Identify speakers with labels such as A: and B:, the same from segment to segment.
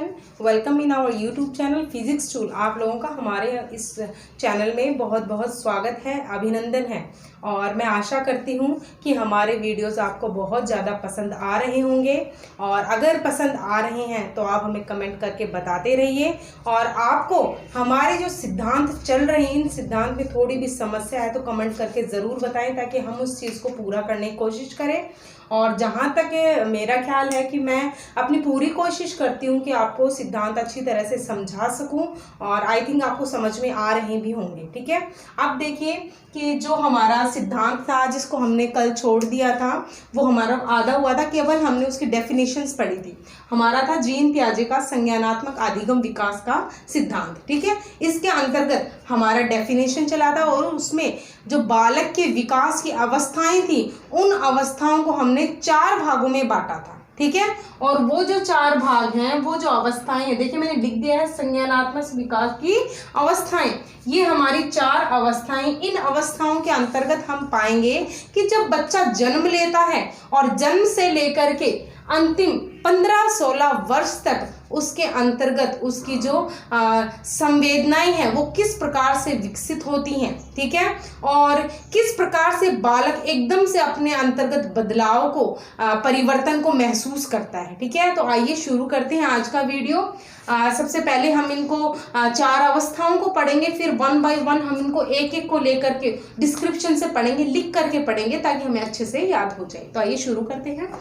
A: Everyone, welcome in our YouTube channel physics tool. आप लोगों का हमारे इस चैनल में बहुत बहुत स्वागत है, अभिनंदन है। और मैं आशा करती हूँ कि हमारे वीडियोस आपको बहुत ज़्यादा पसंद आ रहे होंगे। और अगर पसंद आ रहे हैं तो आप हमें कमेंट करके बताते रहिए। और आपको हमारे जो सिद्धांत चल रहे हैं, इन सिद्धांत में थोड़ी भी समस्या है तो कमेंट करके ज़रूर बताएं, ताकि हम उस चीज़ को पूरा करने की कोशिश करें। और जहाँ तक मेरा ख्याल है कि मैं अपनी पूरी कोशिश करती हूँ कि आपको सिद्धांत अच्छी तरह से समझा सकूँ, और आई थिंक आपको समझ में आ रहे भी होंगे। ठीक है, अब देखिए कि जो हमारा सिद्धांत था जिसको हमने कल छोड़ दिया था, वो हमारा आधा हुआ था। केवल हमने उसकी डेफिनेशंस पढ़ी थी। हमारा था जीन पियाजे का संज्ञानात्मक आदिगम विकास का सिद्धांत। ठीक है, इसके अंतर्गत हमारा डेफिनेशन चला था, और उसमें जो बालक के विकास की अवस्थाएं थी, उन अवस्थाओं को हमने 4 भागों में बांटा था। ठीक है, और वो जो 4 भाग हैं, वो जो अवस्थाएं हैं, देखिए मैंने लिख दिया है संज्ञानात्मक विकास की अवस्थाएं। ये हमारी 4 अवस्थाएं, इन अवस्थाओं के अंतर्गत हम पाएंगे कि जब बच्चा जन्म लेता है और जन्म से लेकर के अंतिम 15-16 वर्ष तक उसके अंतर्गत उसकी जो संवेदनाएं हैं वो किस प्रकार से विकसित होती हैं। ठीक है, और किस प्रकार से बालक एकदम से अपने अंतर्गत बदलाव को परिवर्तन को महसूस करता है। ठीक है, तो आइए शुरू करते हैं आज का वीडियो। सबसे पहले हम इनको 4 अवस्थाओं को पढ़ेंगे, फिर 1 बाय 1 हम इनको एक एक को लेकर के डिस्क्रिप्शन से पढ़ेंगे, लिख करके पढ़ेंगे, ताकि हमें अच्छे से याद हो जाए। तो आइए शुरू करते हैं।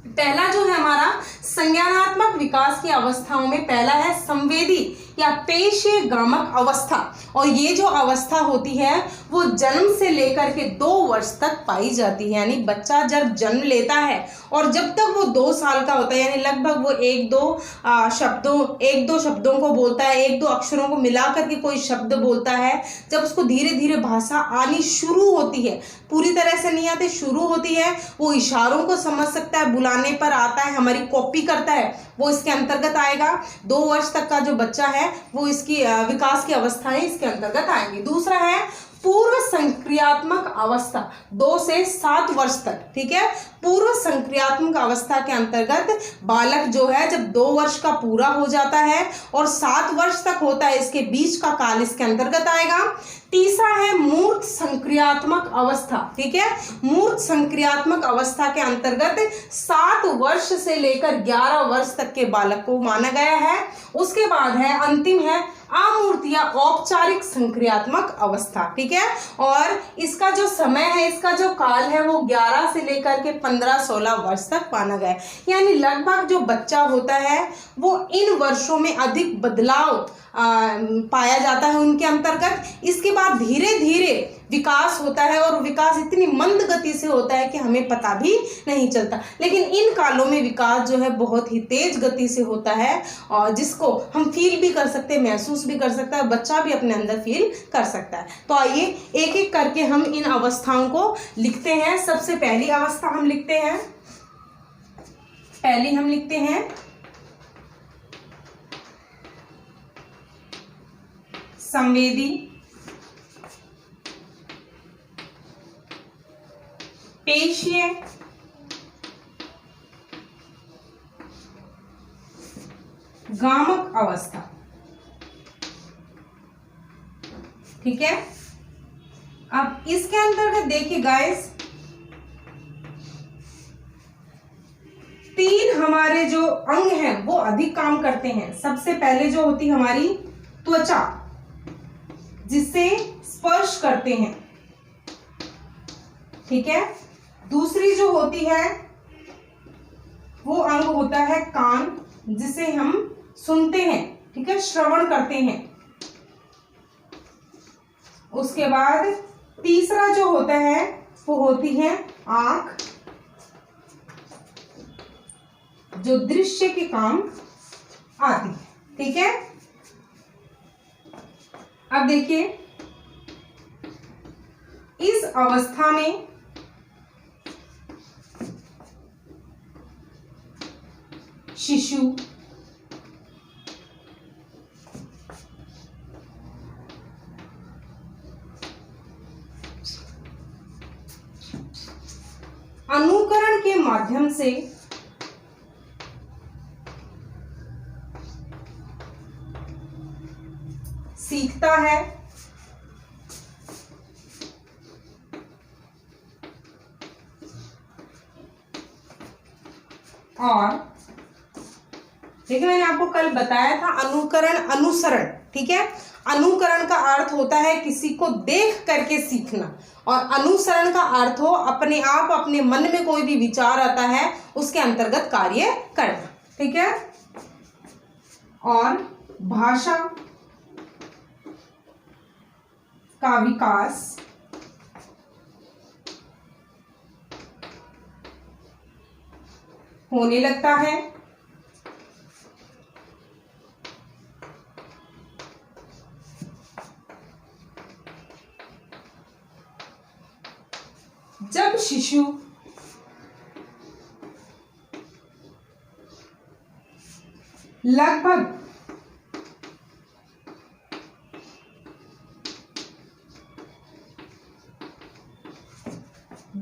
A: पहला जो है हमारा संज्ञानात्मक विकास की अवस्थाओं में पहला है संवेदी या पेशीय गामक अवस्था। और ये जो अवस्था होती है वो जन्म से लेकर के 2 वर्ष तक पाई जाती है। यानी बच्चा जब जन्म लेता है और जब तक वो 2 साल का होता है, यानी लगभग वो 1-2 शब्दों को बोलता है, 1-2 अक्षरों को मिला करके कोई शब्द बोलता है। जब उसको धीरे धीरे भाषा आनी शुरू होती है, पूरी तरह से नहीं आती, शुरू होती है, वो इशारों को समझ सकता है, बुलाने पर आता है, हमारी कॉपी करता है, वो इसके अंतर्गत आएगा। 2 वर्ष तक का जो बच्चा है वो इसकी विकास की अवस्थाएं इसके अंतर्गत आएंगी। दूसरा है पूर्व संक्रियात्मक अवस्था, 2 से 7 वर्ष तक। ठीक है, पूर्व संक्रियात्मक अवस्था के अंतर्गत बालक जो है जब 2 वर्ष का पूरा हो जाता है और 7 वर्ष तक होता है, इसके बीच का काल इसके अंतर्गत आएगा। तीसरा है मूर्त संक्रियात्मक अवस्था। ठीक है, मूर्त संक्रियात्मक अवस्था के अंतर्गत 7 वर्ष से लेकर 11 वर्ष तक के बालक को माना गया है। उसके बाद है अंतिम है अमूर्त या औपचारिक संक्रियात्मक अवस्था। ठीक है, और इसका जो समय है, इसका जो काल है, वो 11 से लेकर के 15-16 वर्ष तक माना गया है। यानी लगभग जो बच्चा होता है वो इन वर्षों में अधिक बदलाव पाया जाता है उनके अंतर्गत। इसके बाद धीरे धीरे विकास होता है, और विकास इतनी मंद गति से होता है कि हमें पता भी नहीं चलता। लेकिन इन कालों में विकास जो है बहुत ही तेज गति से होता है, और जिसको हम फील भी कर सकते हैं, महसूस भी कर सकता है, बच्चा भी अपने अंदर फील कर सकता है। तो आइए एक एक करके हम इन अवस्थाओं को लिखते हैं। सबसे पहली अवस्था हम लिखते हैं, पहली हम लिखते हैं संवेदी पेशीय गामक अवस्था। ठीक है, अब इसके अंतर्गत देखिए गाइस, 3 हमारे जो अंग हैं वो अधिक काम करते हैं। सबसे पहले जो होती हमारी त्वचा, जिससे स्पर्श करते हैं। ठीक है, दूसरी जो होती है वो अंग होता है कान, जिसे हम सुनते हैं। ठीक है, श्रवण करते हैं। उसके बाद तीसरा जो होता है वो होती है आंख, जो दृश्य के काम आती है। ठीक है, अब देखिए इस अवस्था में शिशु, अनुकरण के माध्यम से सीखता है और देखिए मैंने आपको कल बताया था अनुकरण अनुसरण, ठीक है। अनुकरण का अर्थ होता है किसी को देख करके सीखना और अनुसरण का अर्थ हो अपने आप अपने मन में कोई भी विचार आता है उसके अंतर्गत कार्य करना, ठीक है। और भाषा का विकास होने लगता है जब शिशु लगभग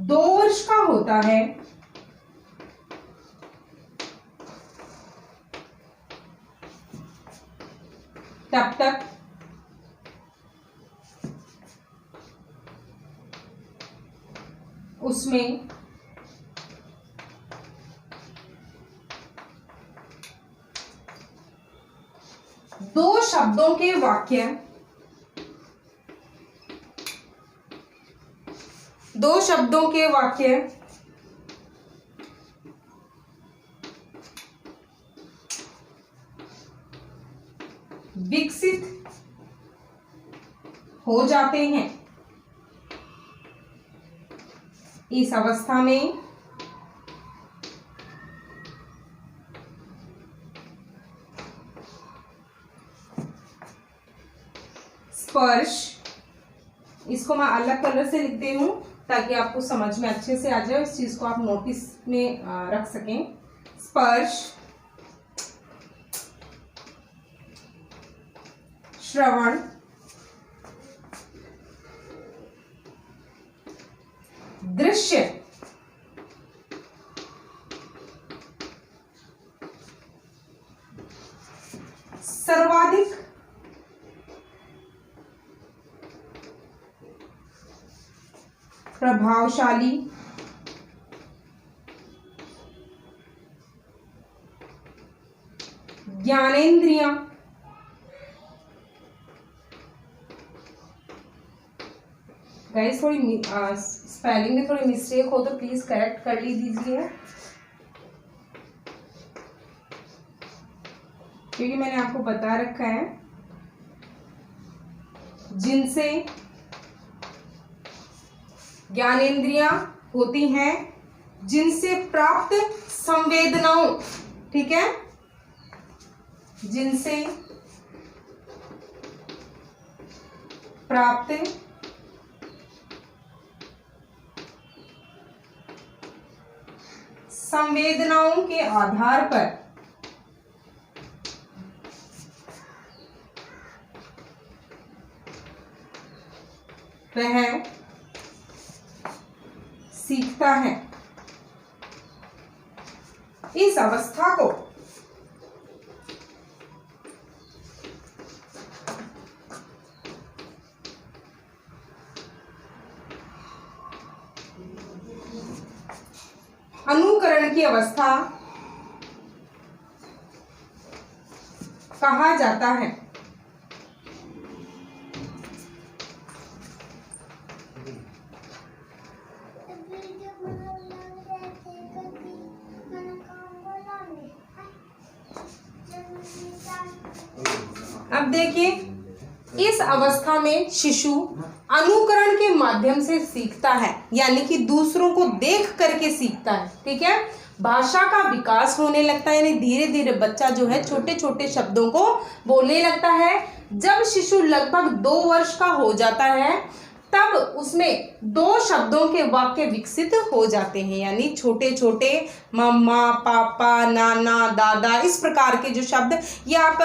A: 2 वर्ष का होता है तब तक उसमें दो शब्दों के वाक्य विकसित हो जाते हैं। इस अवस्था में स्पर्श, इसको मैं अलग कलर से लिखती हूं ताकि आपको समझ में अच्छे से आ जाए, इस चीज को आप नोटिस में रख सकें। स्पर्श, श्रवण, दृश्य, सर्वाधिक प्रभावशाली ज्ञानेंद्रियां गाइस, थोड़ी स्पेलिंग में थोड़ी मिस्टेक हो तो प्लीज करेक्ट कर लीजिए, क्योंकि मैंने आपको बता रखा है जिनसे ज्ञानेंद्रियां होती हैं, जिनसे प्राप्त संवेदनाओं, ठीक है, जिनसे प्राप्त संवेदनाओं के आधार पर वह सीखता है। इस अवस्था को अनुकरण की अवस्था कहा जाता है। अब देखिए, इस अवस्था में शिशु अनुकरण के माध्यम से सीखता है, यानी कि दूसरों को देख करके सीखता है, ठीक है। भाषा का विकास होने लगता है, यानी धीरे धीरे बच्चा जो है छोटे छोटे शब्दों को बोलने लगता है। जब शिशु लगभग 2 वर्ष का हो जाता है तब उसमें दो शब्दों के वाक्य विकसित हो जाते हैं। यानी छोटे छोटे मम्मा, पापा, नाना, दादा, इस प्रकार के जो शब्द, ये आप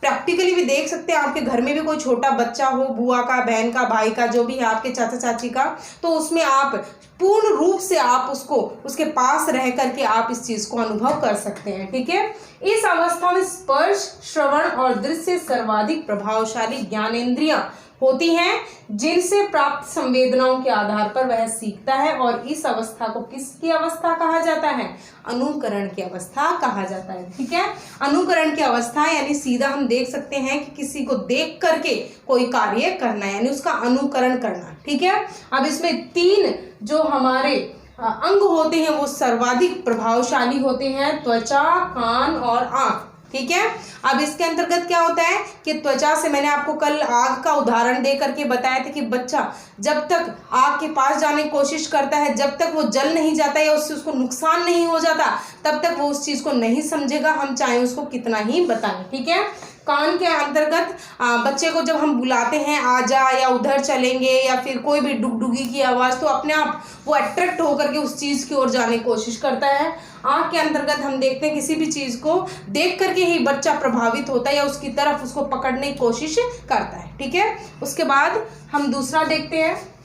A: प्रैक्टिकली भी देख सकते हैं। आपके घर में भी कोई छोटा बच्चा हो, बुआ का, बहन का, भाई का, जो भी है आपके चाचा चाची का, तो उसमें आप पूर्ण रूप से आप उसको उसके पास रह करके आप इस चीज को अनुभव कर सकते हैं। ठीक है। इस अवस्था में स्पर्श, श्रवण और दृश्य सर्वाधिक प्रभावशाली ज्ञानेंद्रियां होती हैं, जिनसे प्राप्त संवेदनाओं के आधार पर वह सीखता है। और इस अवस्था को किसकी अवस्था कहा जाता है? अनुकरण की अवस्था कहा जाता है। ठीक है। अनुकरण की अवस्था यानी सीधा हम देख सकते हैं कि किसी को देख करके कोई कार्य करना, यानी उसका अनुकरण करना। ठीक है। अब इसमें 3 जो हमारे अंग होते हैं वो सर्वाधिक प्रभावशाली होते हैं, त्वचा, कान और आंख। ठीक है। अब इसके अंतर्गत क्या होता है कि त्वचा से मैंने आपको कल आग का उदाहरण दे करके बताया था कि बच्चा जब तक आग के पास जाने की कोशिश करता है, जब तक वो जल नहीं जाता या उससे उसको नुकसान नहीं हो जाता, तब तक वो उस चीज को नहीं समझेगा, हम चाहे उसको कितना ही बताएं। ठीक है। कान के अंतर्गत बच्चे को जब हम बुलाते हैं आ जा या उधर चलेंगे या फिर कोई भी डुगडुगी की आवाज, तो अपने आप वो अट्रैक्ट होकर के उस चीज की ओर जाने की कोशिश करता है। आंख के अंतर्गत हम देखते हैं किसी भी चीज को देख करके ही बच्चा प्रभावित होता है या उसकी तरफ उसको पकड़ने की कोशिश करता है। ठीक है। उसके बाद हम दूसरा देखते हैं।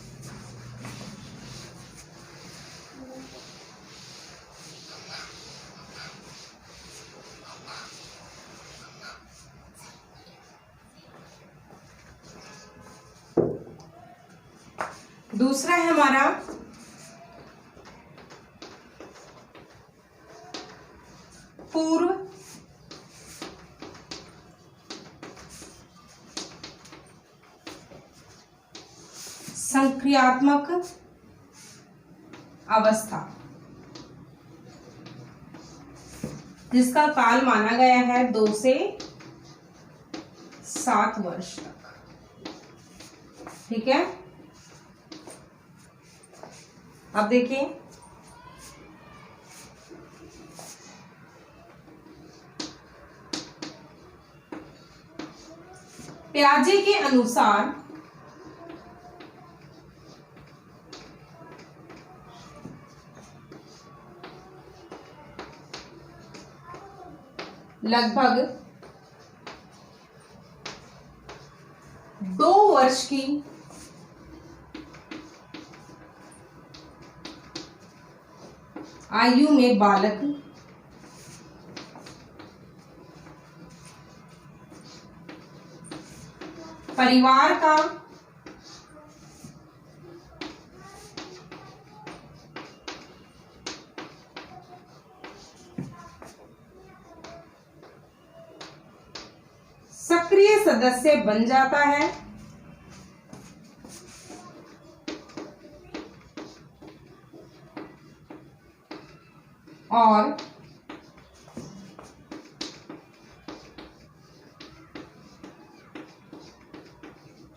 A: दूसरा है हमारा पूर्व संक्रियात्मक अवस्था, जिसका काल माना गया है 2 से 7 वर्ष तक। ठीक है। अब देखिए, पियाजे के अनुसार लगभग 2 वर्ष की आयु में बालक परिवार का सक्रिय सदस्य बन जाता है और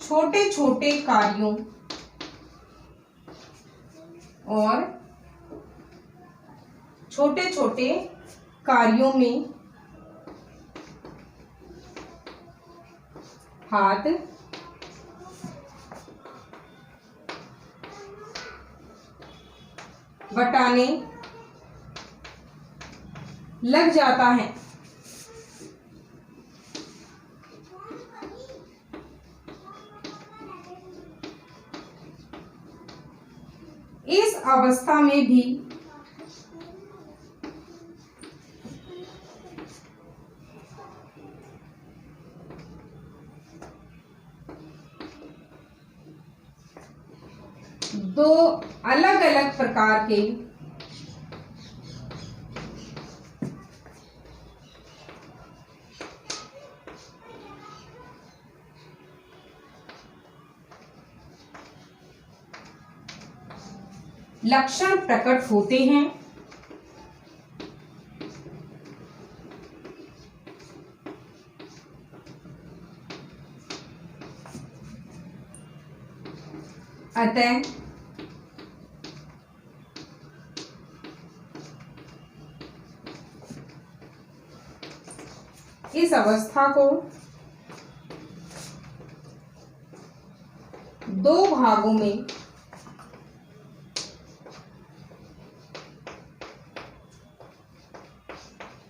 A: छोटे छोटे कार्यों में हाथ बटाने लग जाता है। इस अवस्था में भी दो अलग अलग प्रकार के लक्षण प्रकट होते हैं। अतः इस अवस्था को दो भागों में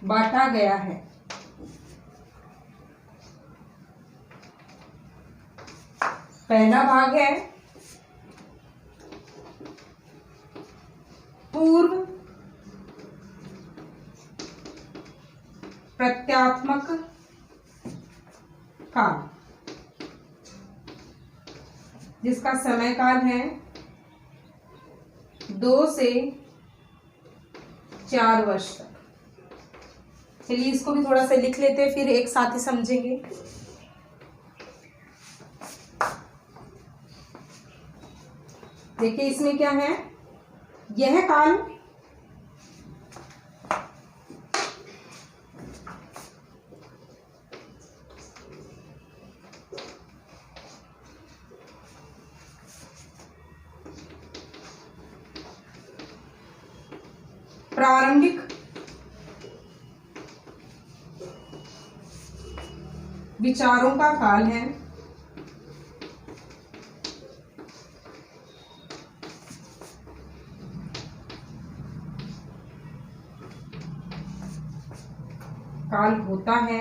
A: बांटा गया है। पहला भाग है पूर्व प्रत्यात्मक काल, जिसका समय काल है 2 से 4 वर्ष तक। चलिए इसको भी थोड़ा सा लिख लेते हैं, फिर एक साथ ही समझेंगे। देखिए इसमें क्या है, यह काल प्रारंभिक विचारों का काल है। काल होता है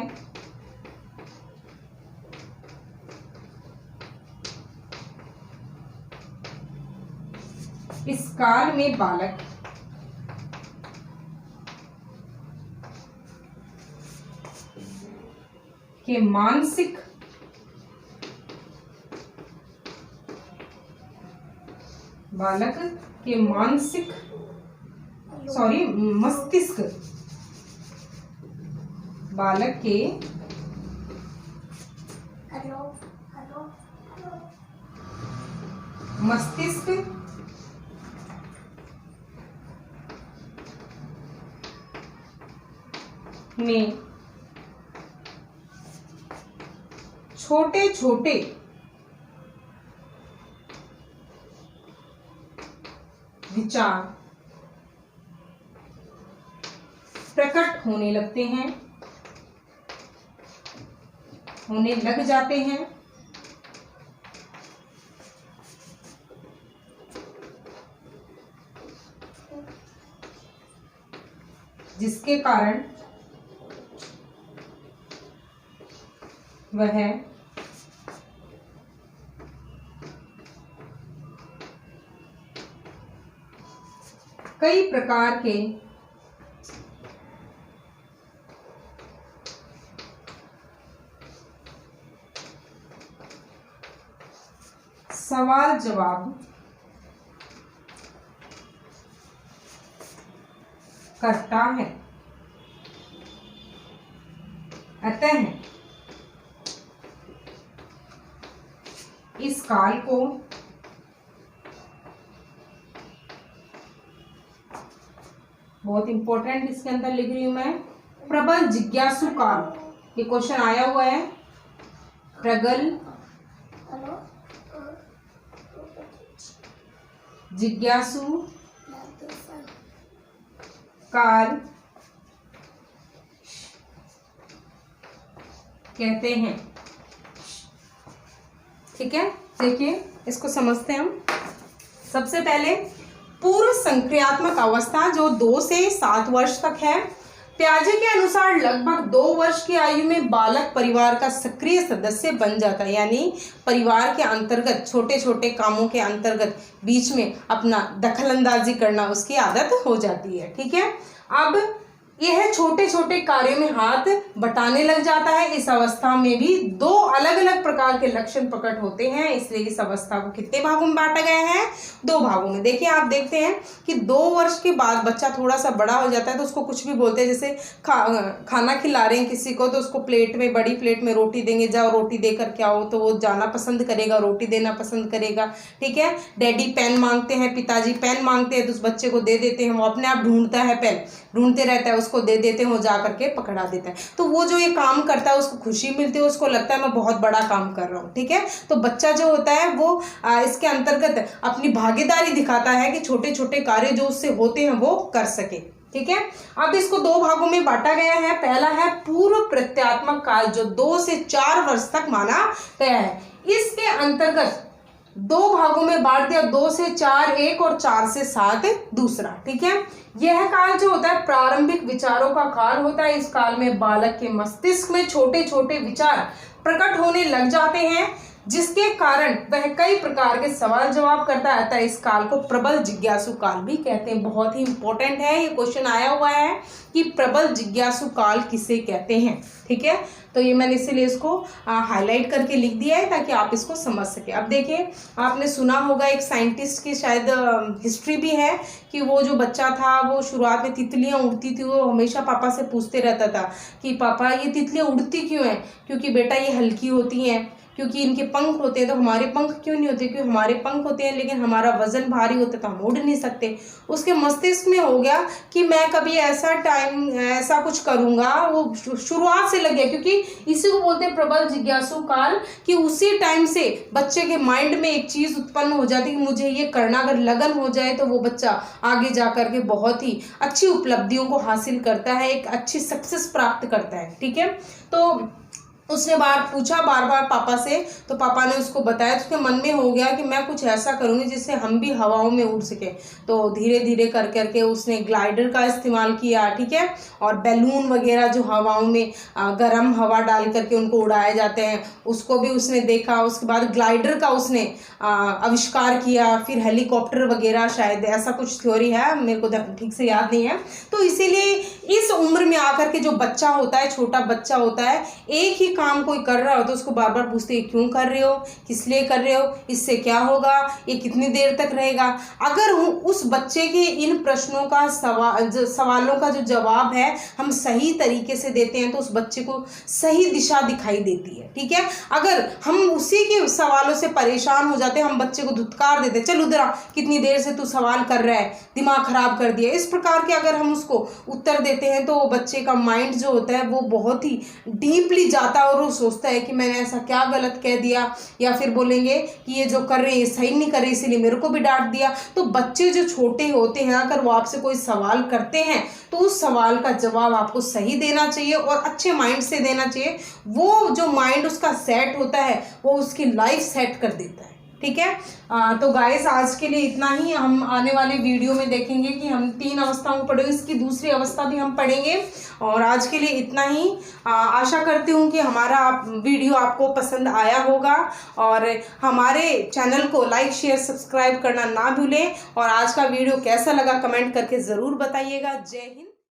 A: इस काल में बालक के मानसिक मस्तिष्क बालक के मस्तिष्क में छोटे छोटे विचार प्रकट होने लगते हैं, होने लग जाते हैं, जिसके कारण वह कई प्रकार के सवाल जवाब करता है। अतः इस काल को बहुत इंपॉर्टेंट इसके अंदर लिख रही हूं मैं, प्रबल जिज्ञासु काल। ये क्वेश्चन आया हुआ है, प्रबल जिज्ञासु काल कहते हैं। ठीक है, देखिए इसको समझते हैं हम। सबसे पहले पूर्व संक्रियात्मक अवस्था जो 2 से 7 वर्ष तक है। पियाजे के अनुसार लगभग 2 वर्ष की आयु में बालक परिवार का सक्रिय सदस्य बन जाता है, यानी परिवार के अंतर्गत छोटे छोटे कामों के अंतर्गत बीच में अपना दखलंदाजी करना उसकी आदत हो जाती है। ठीक है, अब यह छोटे छोटे कार्यों में हाथ बटाने लग जाता है। इस अवस्था में भी 2 अलग अलग प्रकार के लक्षण प्रकट होते हैं, इसलिए इस अवस्था को कितने भागों में बांटा गया है? 2 भागों में। देखिए आप देखते हैं कि 2 वर्ष के बाद बच्चा थोड़ा सा बड़ा हो जाता है तो उसको कुछ भी बोलते हैं, जैसे खाना खिला रहे हैं किसी को तो उसको प्लेट में, बड़ी प्लेट में रोटी देंगे, जाओ रोटी दे कर के आओ, तो वो जाना पसंद करेगा, रोटी देना पसंद करेगा। ठीक है, डैडी पेन मांगते हैं, पिताजी पेन मांगते हैं तो उस बच्चे को दे देते हैं, वो अपने आप ढूंढता है, पेन ढूंढते रहता है, उसको दे देते हैं, वो जा करके पकड़ा देता है। तो वो जो ये काम करता है उसको खुशी मिलती है, उसको लगता है मैं बहुत बड़ा काम कर रहा हूँ। ठीक है, तो बच्चा जो होता है वो इसके अंतर्गत अपनी भागीदारी दिखाता है कि छोटे छोटे कार्य जो उससे होते हैं वो कर सके। ठीक है, अब इसको 2 भागों में बांटा गया है। पहला है पूर्व प्रत्यात्मक काल जो 2 से 4 वर्ष तक माना गया है। इसके अंतर्गत 2 भागों में बांट दिया, 2 से 4 एक और 4 से 7 दूसरा। ठीक है, यह काल जो होता है प्रारंभिक विचारों का काल होता है। इस काल में बालक के मस्तिष्क में छोटे छोटे विचार प्रकट होने लग जाते हैं, जिसके कारण वह कई प्रकार के सवाल जवाब करता है। अतः इस काल को प्रबल जिज्ञासु काल भी कहते हैं। बहुत ही इंपॉर्टेंट है, ये क्वेश्चन आया हुआ है कि प्रबल जिज्ञासु काल किसे कहते हैं। ठीक है, तो ये मैंने इसीलिए इसको हाईलाइट करके लिख दिया है ताकि आप इसको समझ सके। अब देखिए, आपने सुना होगा एक साइंटिस्ट की शायद हिस्ट्री भी है कि वो जो बच्चा था वो शुरुआत में तितलियां उड़ती थी, वो हमेशा पापा से पूछते रहता था कि पापा ये तितलियां उड़ती क्यों हैं? क्योंकि बेटा ये हल्की होती हैं, क्योंकि इनके पंख होते हैं। तो हमारे पंख क्यों नहीं होते? क्योंकि हमारे पंख होते हैं लेकिन हमारा वजन भारी होता है तो हम उड़ नहीं सकते। उसके मस्तिष्क में हो गया कि मैं कभी ऐसा कुछ करूंगा। वो शुरुआत से लग गया, क्योंकि इसी को बोलते हैं प्रबल जिज्ञासु काल, कि उसी टाइम से बच्चे के माइंड में एक चीज उत्पन्न हो जाती है कि मुझे ये करना। अगर लगन हो जाए तो वो बच्चा आगे जा करके बहुत ही अच्छी उपलब्धियों को हासिल करता है, एक अच्छी सक्सेस प्राप्त करता है। ठीक है, तो उसने पूछा बार बार पापा से, तो पापा ने उसको बताया, तो उसके मन में हो गया कि मैं कुछ ऐसा करूँगी जिससे हम भी हवाओं में उड़ सके। तो धीरे धीरे कर करके उसने ग्लाइडर का इस्तेमाल किया। ठीक है, और बैलून वगैरह जो हवाओं में गर्म हवा डाल करके उनको उड़ाए जाते हैं, उसको भी उसने देखा। उसके बाद ग्लाइडर का उसने आविष्कार किया, फिर हेलीकॉप्टर वगैरह, शायद ऐसा कुछ थ्योरी है, मेरे को ठीक से याद नहीं है। तो इसीलिए इस उम्र में आकर के जो बच्चा होता है, छोटा बच्चा होता है, एक ही काम कोई कर रहा हो तो उसको बार बार पूछते हैं क्यों कर रहे हो, किस लिए कर रहे हो, इससे क्या होगा, ये कितनी देर तक रहेगा। अगर उस बच्चे के इन प्रश्नों का सवालों का जो जवाब है हम सही तरीके से देते हैं तो उस बच्चे को सही दिशा दिखाई देती है। ठीक है, अगर हम उसी के सवालों से परेशान हो जाते हैं, हम बच्चे को धुतकार देते, चल उधर आ, कितनी देर से तू सवाल कर रहा है, दिमाग खराब कर दिया, इस प्रकार के अगर हम उसको उत्तर देते हैं तो बच्चे का माइंड जो होता है वो बहुत ही डीपली जाता है और वो सोचता है कि मैंने ऐसा क्या गलत कह दिया, या फिर बोलेंगे कि ये जो कर रहे हैं ये सही नहीं कर रहे इसीलिए मेरे को भी डांट दिया। तो बच्चे जो छोटे होते हैं अगर वो आपसे कोई सवाल करते हैं तो उस सवाल का जवाब आपको सही देना चाहिए और अच्छे माइंड से देना चाहिए। वो जो माइंड उसका सेट होता है वो उसकी लाइफ सेट कर देता है। ठीक है, तो गाइस आज के लिए इतना ही। हम आने वाले वीडियो में देखेंगे कि हम 3 अवस्थाओं को पढ़ेंगे, इसकी दूसरी अवस्था भी हम पढ़ेंगे। और आज के लिए इतना ही। आशा करती हूँ कि हमारा वीडियो आपको पसंद आया होगा और हमारे चैनल को लाइक शेयर सब्सक्राइब करना ना भूलें। और आज का वीडियो कैसा लगा कमेंट करके ज़रूर बताइएगा। जय हिंद।